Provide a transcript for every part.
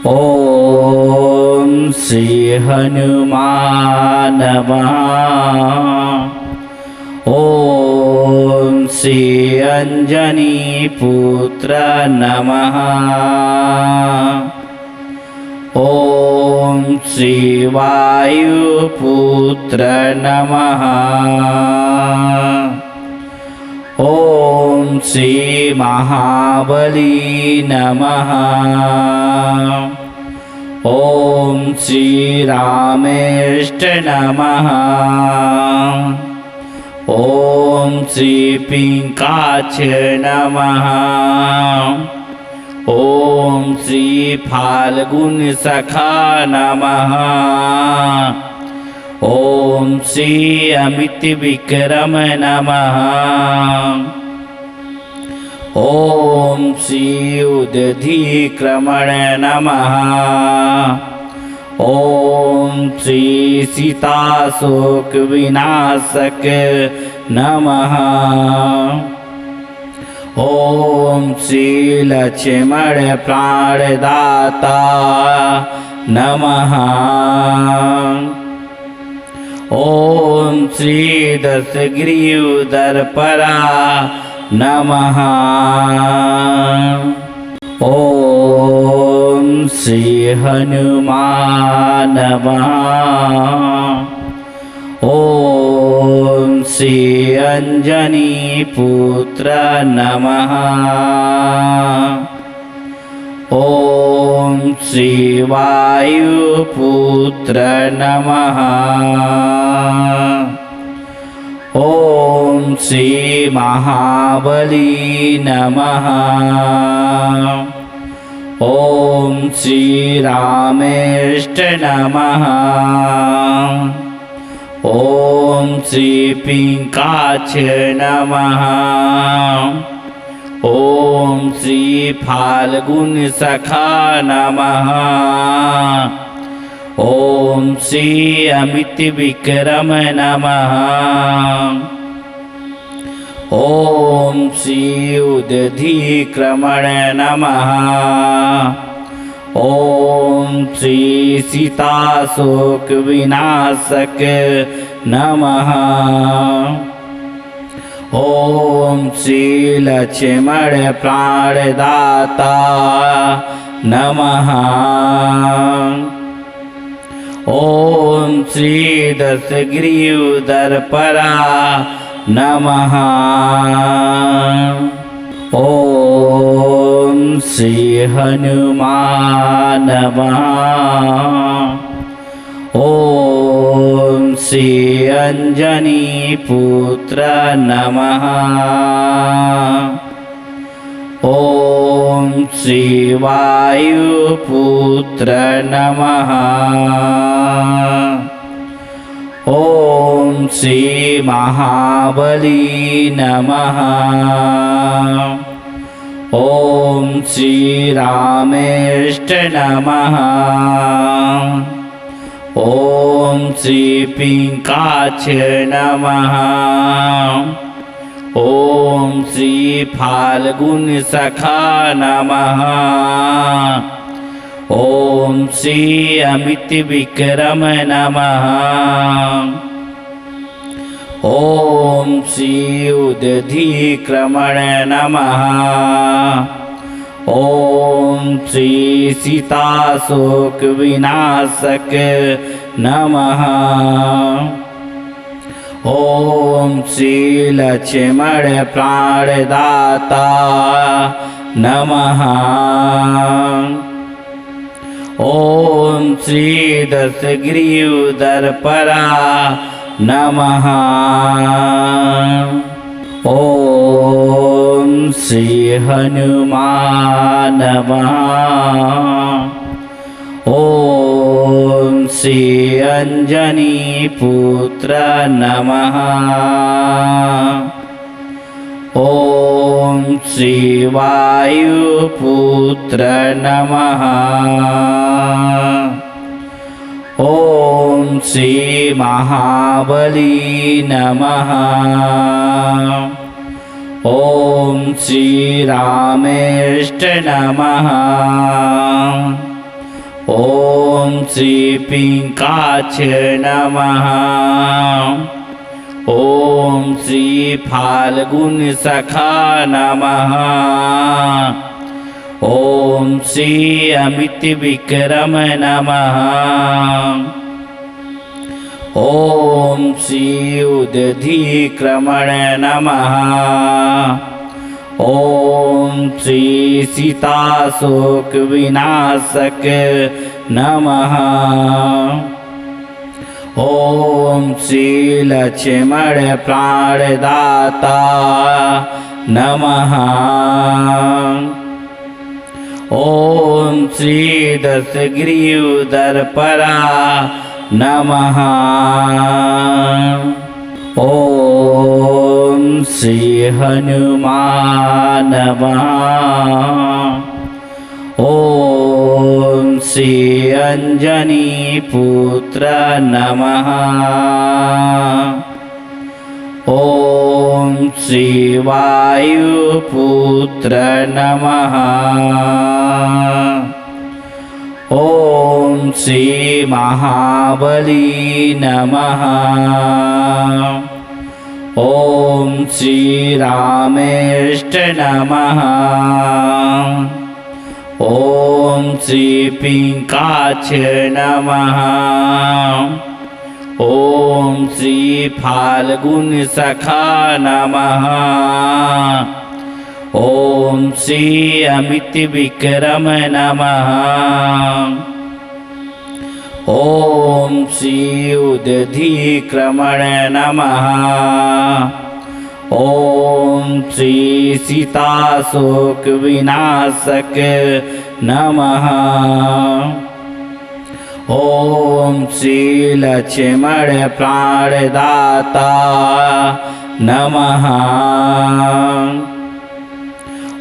ओम श्री हनुमान नमः। ओम श्री अंजनी पुत्र नमः। ओम श्री वायुपुत्र नमः। ओम श्री महाबली नमः। ओम श्री रामेष्ट नमः। ओम श्री पिंकाच नमः। ओम श्री फाल्गुन सखा नमः। ओम श्री अमित विक्रम नमः। ओम श्री उदधीक्रमण नमः। ओम श्री सीताशोक विनाशक नमः। ओम श्री लक्ष्मण प्राणदाता नमः। ओम श्री दशग्रीवदर्परा नमः। ओम श्री हनुमान नमः। ओम श्री अंजनी पुत्र नमः। ओम श्री वायुपुत्र नमः। ओम श्री महाबली नमः। ओम श्री रामेष्ट नमः। ओम श्री पिंकाच नमः। ओम श्री फाल्गुन सखा नमः। ओम श्री अमित विक्रम नमः। ओम श्री उदधीक्रमण नमः। ओम श्री सीताशोक विनाशक नमः। ओम श्री लक्ष्मण प्राणदाता नमः। ओम श्री दशग्रीवदर्परा नमः। ओम श्री हनुमान नमः। ओम श्री अंजनी पुत्र नमः। ओम श्री वायुपुत्र नमः। ओम श्री महाबली नमः। ओम श्री रामेष्ट नमः। ओम श्री पिंकाच नमः। ओम श्री फाल्गुन सखा नमः। ओम श्री अमित विक्रम नमः। ओम श्री उदधीक्रमण नमः। ओम श्री सीताशोक विनाशक नमः। ओम श्री लक्ष्मण प्राणदाता नमः। ओम श्री दशग्रीवदर्परा नमः। ओम श्री हनुमान नमः। ओम श्री अंजनी पुत्र नमः। ओम श्री वायुपुत्र नमः। ओम श्री महाबली नमः। ओम श्री रामेष्ट नमः। ॐ श्री पिङ्काक्ष नमः। ॐ श्री फाल्गुनसखा नमः। ॐ श्री अमितविक्रम नमः। ॐ श्री उदधिक्रमण नमः। ॐ श्री सीताशोक विनाशक नमः। ॐ श्री लक्ष्मण प्राणदाता नमः। ॐ श्री दशग्रीवदर्परा नमः। ॐ श्री हनुमान नमः। ॐ श्री अंजनी पुत्र नमः। ॐ श्री वायुपुत्र नमः। ॐ श्री महाबली नमः। ॐ श्री रामेष्ट नमः। ॐ श्री पिङ्काक्ष नमः। ॐ श्री फाल्गुनसखा नमः। ॐ श्री अमितविक्रम नमः। ॐ श्री उदधिक्रमण नमः। ॐ श्री सीताशोक विनाशक नमः। ॐ श्री लक्ष्मण प्राणदाता नमः।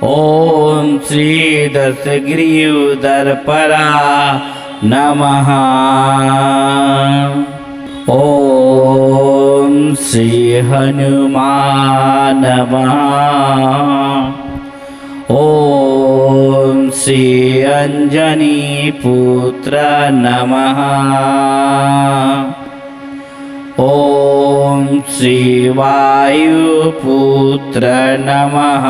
ॐ श्री दशग्रीवदर्परा नमः। ॐ श्री हनुमान नमः। ॐ श्री अंजनी पुत्र नमः। ॐ श्री वायुपुत्र नमः।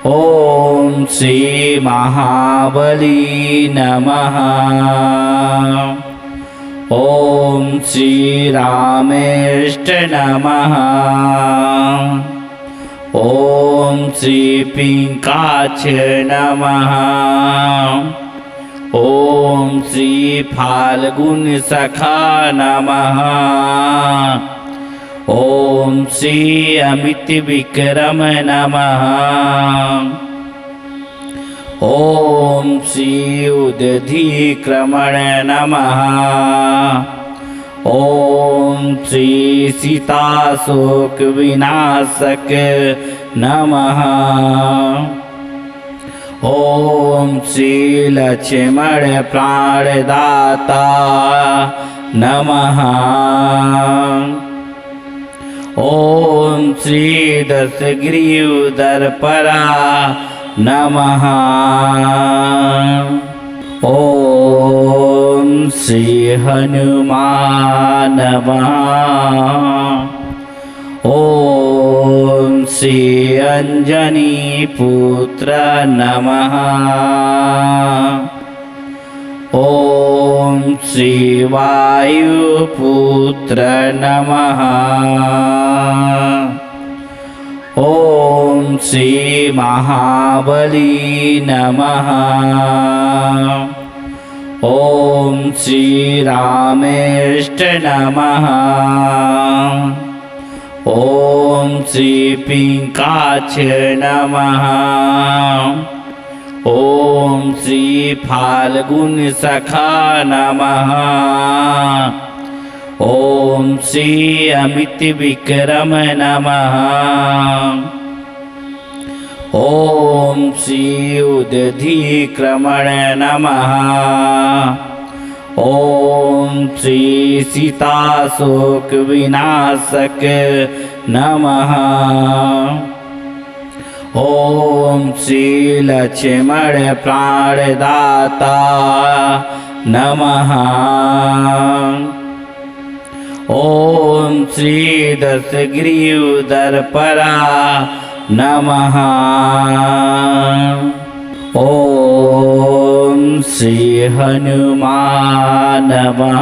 ॐ श्री महाबली नमः। ॐ श्री रामेष्ट नमः। ॐ श्री पिङ्काक्ष नमः। ॐ श्री फाल्गुनसखा नमः। ॐ श्री अमितविक्रम नमः। ॐ श्री उदधिक्रमण नमः। ॐ श्री सीताशोक विनाशक नमः। ॐ श्री लक्ष्मण प्राणदाता नमः। ॐ श्री दशग्रीवदर्परा नमः। ॐ श्री हनुमान नमः। ॐ श्री अंजनी पुत्र नमः। ॐ श्री वायुपुत्र नमः। ॐ श्री महाबली नमः। ॐ श्री रामेष्ट नमः। ॐ श्री पिङ्काक्ष नमः। ॐ श्री फाल्गुनसखा नमः। ॐ श्री अमितविक्रम नमः। ॐ श्री उदधिक्रमण नमः। ॐ श्री सीताशोक विनाशक नमः। ॐ श्री लक्ष्मण प्राणदाता नमः। ॐ श्री दशग्रीवदर्परा नमः। ॐ श्री हनुमान नमः।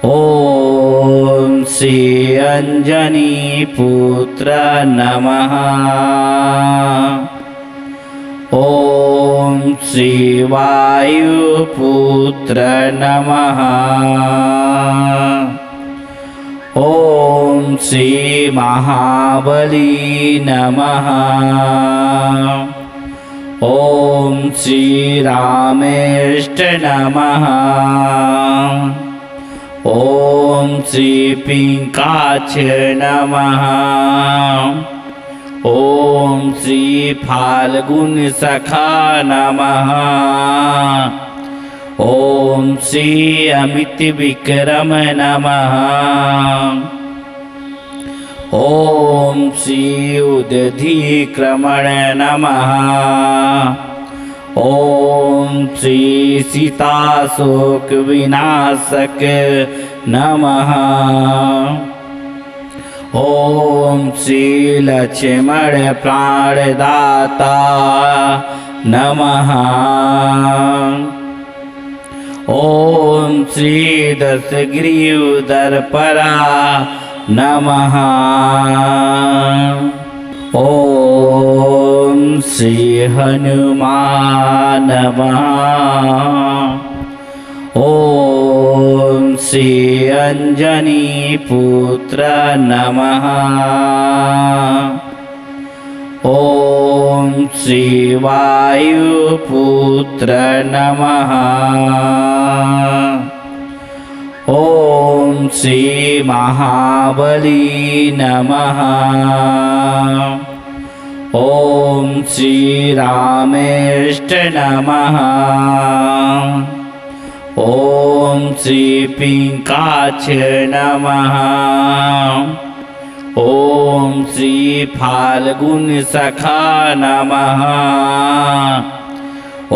ॐ श्री अंजनी पुत्र नमः। ॐ श्री वायुपुत्र नमः। ॐ श्री महाबली नमः। ॐ श्री रामेष्ट नमः। ॐ श्री पिङ्काक्ष नमः। ॐ श्री फाल्गुन सखा नमः। ॐ श्री अमित विक्रम नमः। ॐ श्री उदधिक्रमण नमः। ॐ श्री सीताशोक विनाशक नमः। ॐ श्री लक्ष्मण प्राणदाता नमः। ॐ श्री दशग्रीवदर्परा नमः। ॐ श्री हनुमान नमः। ॐ श्री अंजनी पुत्र नमः। ॐ श्री वायुपुत्र नमः। ॐ श्री महाबली नमः। ॐ श्री रामेष्ट नमः। ॐ श्री पिङ्काक्ष नमः। ॐ श्री फाल्गुन सखा नमः।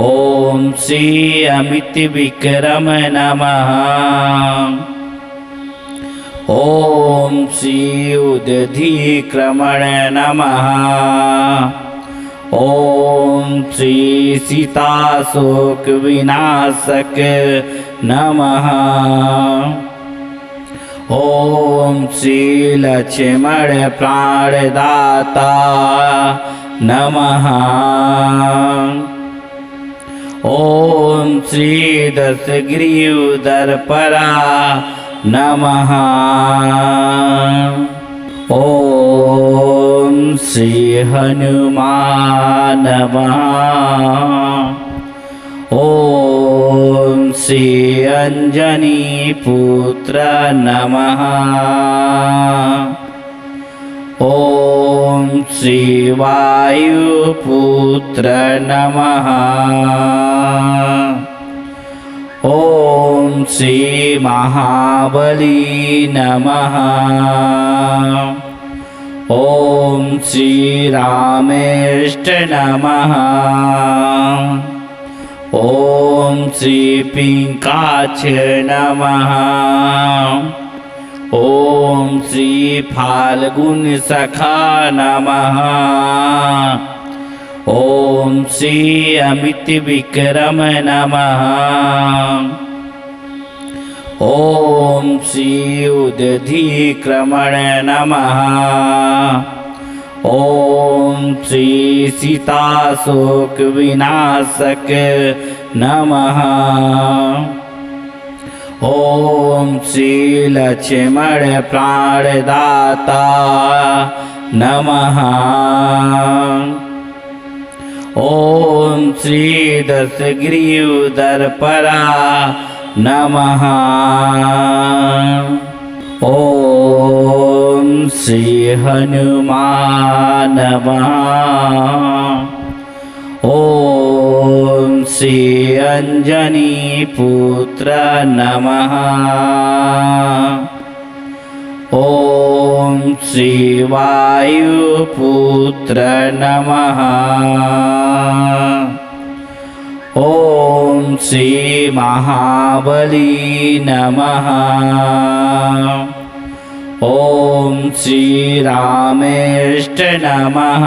ॐ श्री अमित विक्रम नमः। ॐ श्री उदधिक्रमण नमः। ॐ श्री सीताशोक विनाशक नमः। ॐ श्री लक्ष्मण प्राणदाता नमः। ॐ श्री दशग्रीवदर्परा नमः। ॐ श्री हनुमान नमः। ॐ श्री अंजनी पुत्र नमः। ॐ श्री वायुपुत्र नमः। ॐ श्री महाबली नमः। ॐ श्री रामेष्ट नमः। ॐ श्री पिङ्काक्ष नमः। ॐ श्री फाल्गुन सखा नमः। ॐ श्री अमित विक्रम नमः। ॐ श्री उदधिक्रमण नमः। ॐ श्री सीताशोक विनाशक नमः। ॐ श्री लक्ष्मण प्राणदाता नमः। ॐ श्री दशग्रीवदर्परा नमः। ॐ श्री हनुमान नमः। ॐ श्री अंजनी पुत्र नमः। ॐ श्री वायुपुत्र नमः। ॐ श्री महाबली नमः। ॐ श्री रामेष्ट नमः।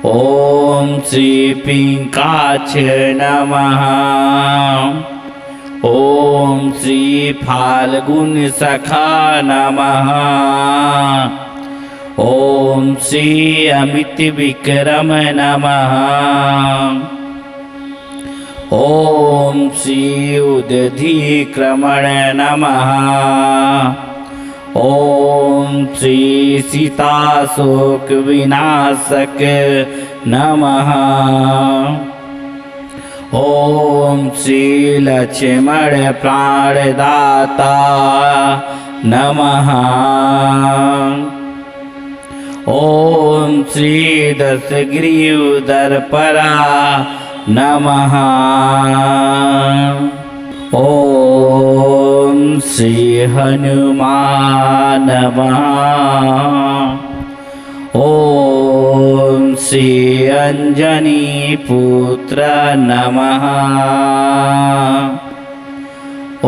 ॐ श्री पिङ्काच नमः। ॐ श्री फाल्गुन सखा नमः। ॐ श्री अमित विक्रम नमः। ॐ श्री उदधिक्रमण नमः। ॐ श्री सीताशोक विनाशक नमः। ॐ श्री लक्ष्मण प्राणदाता नमः। ॐ श्री दशग्रीवदर्परा नमः। ॐ श्री हनुमान नमः। ॐ श्री अंजनी पुत्र नमः। ॐ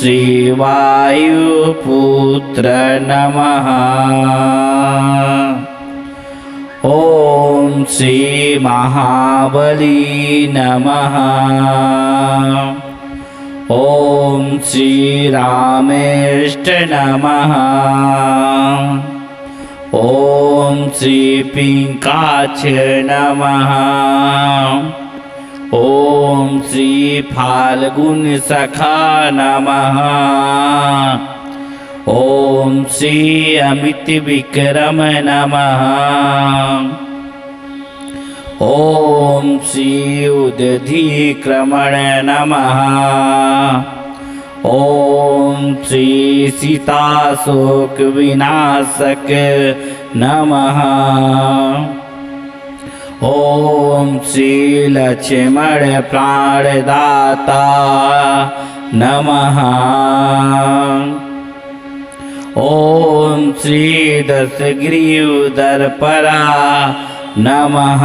श्री वायुपुत्र नमः। ॐ श्री महाबली नमः। ॐ श्री रामेष्ट नमः। ॐ श्री पिङ्काच नमः। ॐ श्री फाल्गुन सखा नमः। ॐ श्री अमित विक्रम नमः। ॐ श्री उदधिक्रमण नमः। ॐ श्री सीताशोक विनाशक नमः। ॐ श्री लक्ष्मण प्राणदाता नमः। ॐ श्री दशग्रीवदर्परा नमः।